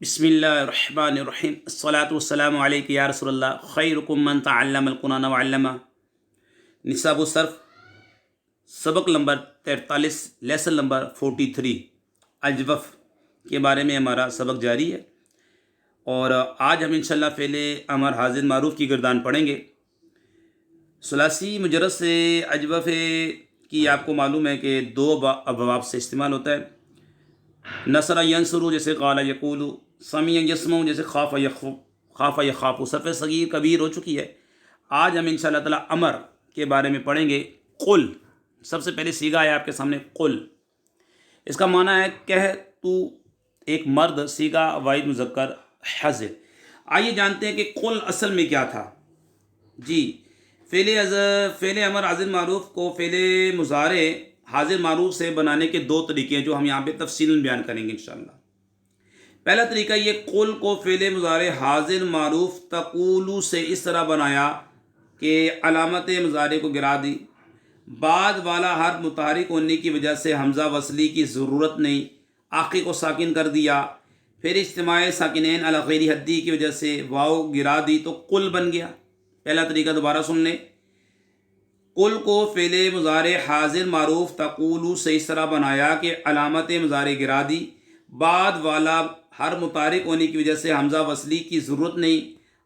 بسم اللہ الرحمن الرحیم الصلاۃ والسلام علیک یا رسول اللہ خیرکم من تعلم القرآن وعلمہ۔ نصاب الصرف سبق نمبر 43 لیسن نمبر 43 اجوف کے بارے میں ہمارا سبق جاری ہے، اور آج ہم انشاءاللہ فعل امر حاضر معروف کی گردان پڑھیں گے۔ ثلاثی مجرد سے اجوف کی آپ کو معلوم ہے کہ دو ابواب سے استعمال ہوتا ہے۔ نصر ینصر جیسے قال یقول، سمیع یسمع جیسے خاف یخاف، صرف صغیر کبیر ہو چکی ہے۔ آج ہم انشاءاللہ تعالی امر کے بارے میں پڑھیں گے۔ قل، سب سے پہلے سیگا ہے آپ کے سامنے قل، اس کا معنی ہے کہہ تو، ایک مرد، سیگا واحد مذکر حاضر۔ آئیے جانتے ہیں کہ قل اصل میں کیا تھا۔ جی، فعل امر حاضر معروف کو فعل مضارع حاضر معروف سے بنانے کے دو طریقے ہیں جو ہم یہاں پہ تفصیلاً بیان کریں گے انشاءاللہ۔ پہلا طریقہ یہ، قل کو فعل مضارع حاضر معروف تقولو سے اس طرح بنایا کہ علامت مضارع کو گرا دی، بعد والا حرف متحرک ہونے کی وجہ سے حمزہ وصلی کی ضرورت نہیں، آخر کو ساکن کر دیا، پھر اجتماع ساکنین علی غیر حدی کی وجہ سے واو گرا دی تو قل بن گیا۔ پہلا طریقہ دوبارہ سن لیں۔ قل کو فعل مضارع حاضر معروف تقولو سے اس طرح بنایا کہ علامت مضارع گرا دی، بعد والا ہر متحرک ہونے کی وجہ سے حمزہ وصلی کی ضرورت نہیں،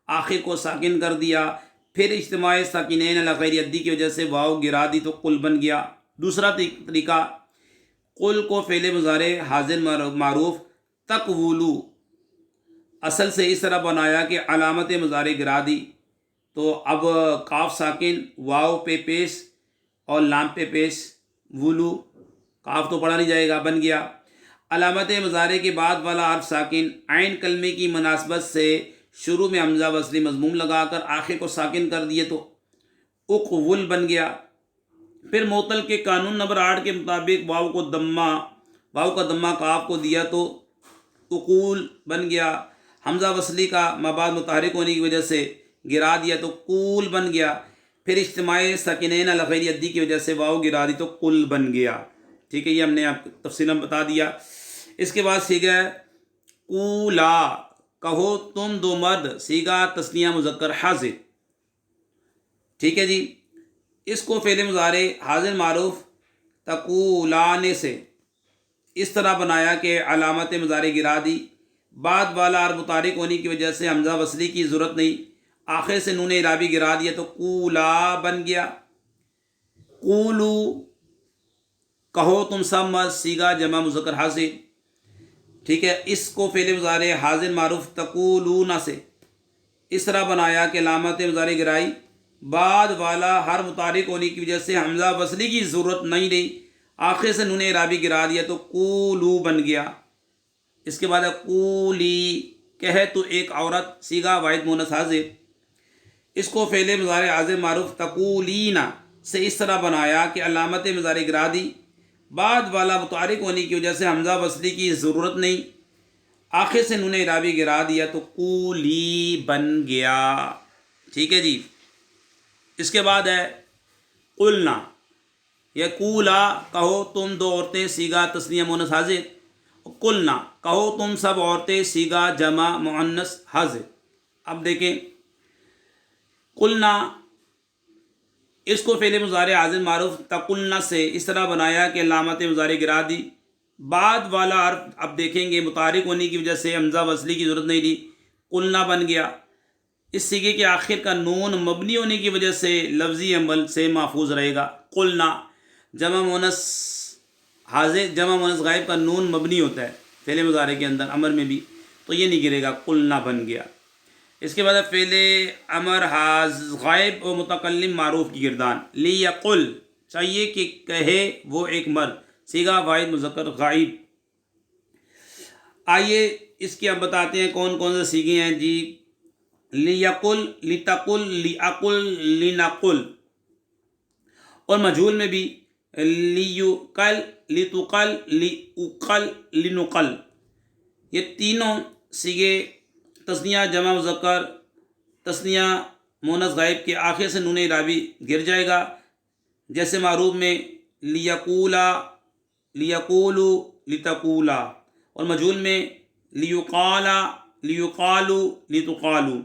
آخر کو ساکن کر دیا، پھر اجتماع ساکنین علی غیر حدی کی وجہ سے واو گرا دی تو قل بن گیا۔ دوسرا طریقہ، قل کو فعل مضارع حاضر معروف تقولو اصل سے اس طرح بنایا کہ علامت مضارع گرا دی، تو اب کاف ساکن، واو پہ پیش اور لام پہ پیش، ولو، کاف تو پڑھا نہیں جائے گا، بن گیا۔ علامت مضارع کے بعد والا حرف ساکن، عین کلمے کی مناسبت سے شروع میں حمزہ وصلی مضموم لگا کر آخر کو ساکن کر دیے تو اقول بن گیا۔ پھر معطل کے قانون نمبر 8 کے مطابق واو کا دمہ کاف کو دیا تو اقول بن گیا۔ حمزہ وصلی کا مابعد متحرک ہونے کی وجہ سے گرا دیا تو قول بن گیا، پھر اجتماع ساکنین علی غیر حدی کی وجہ سے واو گرا دی تو قل بن گیا۔ ٹھیک ہے، یہ ہم نے آپ کو تفصیلاً بتا دیا۔ اس کے بعد سیگا قولا، کہو تم دو مرد، سیگا تثنیہ مذکر حاضر۔ ٹھیک ہے جی، اس کو فعل مضارع حاضر معروف تقولان سے اس طرح بنایا کہ علامت مضارع گرا دی، بعد والا حرف متحرک ہونے کی وجہ سے حمزہ وصلی کی ضرورت نہیں، آخر سے نون اعرابی گرا دیا تو قولا بن گیا۔ قولو، کہو تم سب مرد، سیگا جمع مذکر حاضر۔ ٹھیک ہے، اس کو فعل مضارع حاضر معروف تقولون سے اس طرح بنایا کہ علامت مضارع گرائی، بعد والا ہر متحرک ہونے کی وجہ سے حمزہ وصلی کی ضرورت نہیں رہی، آخر سے نون اعرابی گرا دیا تو قولو بن گیا۔ اس کے بعد قولی، کہے تو ایک عورت، سیگا واحد مونث حاضر۔ اس کو فعل مضارع حاضر معروف تقولین سے اس طرح بنایا کہ علامت مضارع گرا دی، بعد والا متحرک ہونے کی وجہ سے حمزہ وصلی کی ضرورت نہیں، آخر سے نون اعرابی گرا دیا تو قولی بن گیا۔ ٹھیک ہے جی، اس کے بعد ہے قلنا، یہ قولا، کہو تم دو عورتیں، سیگا تثنیہ مونث حاضر۔ قلنا، کہو تم سب عورتیں، سیگا جمع مؤنث حاضر۔ اب دیکھیں، قلنا، اس کو فعل مضارع حاضر معروف تقلنا سے اس طرح بنایا کہ علامت مضارع گرا دی، بعد والا حرف اب دیکھیں گے متحرک ہونے کی وجہ سے حمزہ وصلی کی ضرورت نہیں دی، قلنا بن گیا۔ اس سیگے کے آخر کا نون مبنی ہونے کی وجہ سے لفظی عمل سے محفوظ رہے گا۔ قلنا جمع مونث حاضر، جمع مونث غائب کا نون مبنی ہوتا ہے فعل مضارع کے اندر، امر میں بھی، تو یہ نہیں گرے گا، قلنا بن گیا۔ اس کے بعد فعل امر غائب و متکلم معروف کی گردان، لیقل، چاہیے کہ کہے وہ ایک مرد، سیگا واحد مذکر غائب۔ آئیے اس کی اب بتاتے ہیں کون کون سے سیگے ہیں جی۔ لیقل، لتقل، لیعقل، لنقل، اور مجہول میں بھی لیقل، لتقل، لیعقل، لنقل، یہ تینوں سیگے تثنیہ جمع مذکر تثنیہ مونث غائب کے آخر سے نون اعرابی گر جائے گا، جیسے معروف میں لیقولا، لیقولو، لتقولا، اور مجہول میں لیقالو لتقالو.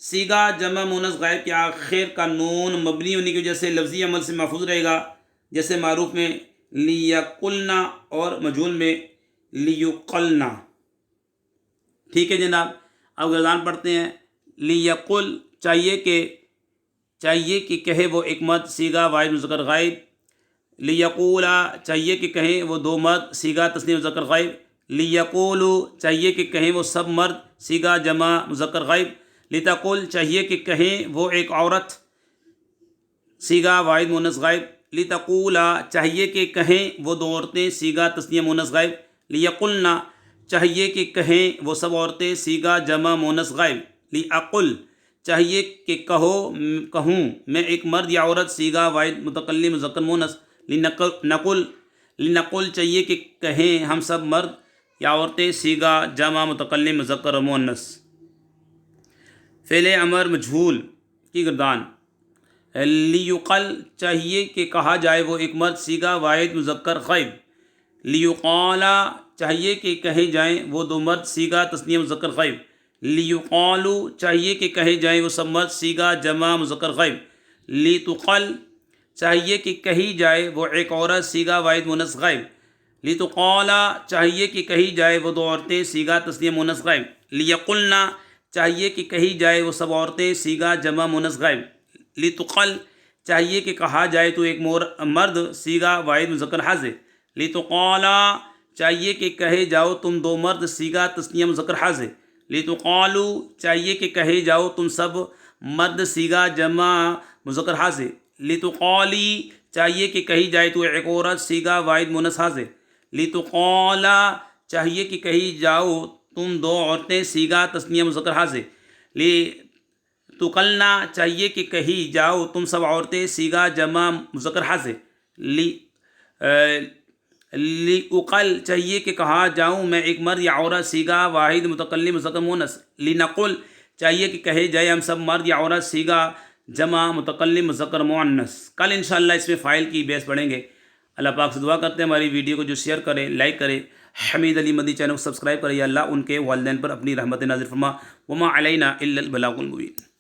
سیگا جمع مونث غائب کے آخر کا نون مبنی ہونے کی وجہ سے لفظی عمل سے محفوظ رہے گا، جیسے معروف میں لیقلنا اور مجہول میں لیقلنا. ٹھیک ہے جناب. اب گردان پڑھتے ہیں. لیقل چاہیے کہ کہے وہ ایک مرد، سیگا واحد مذکر غائب. لیقولا چاہیے کہ کہیں وہ دو مرد، سیگا تثنیہ مذکر غائب. لیقولو چاہیے کہ کہیں وہ سب مرد، سیگا جمع مذکر غائب. لتقل چاہیے کہ کہیں وہ ایک عورت، سیگا واحد مونث غائب. لتقولا چاہیے کہ کہیں وہ دو عورتیں، سیگا تثنیہ مونث غائب. لیقلنا چاہیے کہ کہیں وہ سب عورتیں، سیگا جمع مونث غائب. لیاقل چاہیے کہ کہوں میں ایک مرد یا عورت، سیگا واحد متکلم مذکر مونث. لنقل چاہیے کہ کہیں ہم سب مرد یا عورتیں، سیگا جمع متکلم مذکر مونث. فعل امر مجہول کی گردان. لیقل چاہیے کہ کہا جائے وہ ایک مرد، سیگا واحد مذکر غائب. لیقالا چاہیے کہ کہے جائیں وہ دو مرد، سیگا تثنیہ مذکر غائب. لیقالو چاہیے کہ کہے جائیں وہ سب مرد، سیگا جمع مذکر غائب. لتقل چاہیے کہ کہی جائے وہ ایک عورت، سیگا واحد مونث غائب. لتقالا چاہیے کہ کہی جائے وہ دو عورتیں، سیگا تثنیہ مونث غائب. لیقلنا چاہیے کہ کہی جائے وہ سب عورتیں، سیگا جمع مونث غائب. لتقل چاہیے کہ کہا جائے تو ایک مرد، سیگا واحد مذکر حاضر. لتقالا چاہیے کہ کہے جاؤ تم دو مرد، سیگا تثنیہ مذکر حاضر. لتقالو چاہیے کہ کہے جاؤ تم سب مرد، سیگا جمع مذکر حاضر. لتقالی چاہیے کہ کہی جائے تو ایک عورت، سیگا واحد مونث حاضر. لتقالا چاہیے کہ کہی جاؤ تم دو عورتیں، سیگا تثنیہ مذکر حاضر. لتقلنا چاہیے کہ کہی جاؤ تم سب عورتیں، سیگا جمع مذکر حاضر. لیقل چاہیے کہ کہا جاؤں میں ایک مرد یا عورت، سیگا واحد متکلم مذکر مونث. لنقل چاہیے کہ کہے جائے ہم سب مرد یا عورت، سیگا جمع متکلم مذکر مؤنث. کل انشاءاللہ اس میں فاعل کی بیس پڑھیں گے. اللہ پاک سے دعا کرتے ہیں ہماری ویڈیو کو جو شیئر کرے، لائک کرے. حمید علی مدنی چینل کو سبسکرائب کرے. یا اللہ ان کے والدین پر اپنی رحمت نازل فرما. وما علینا الا البلاغ المبین.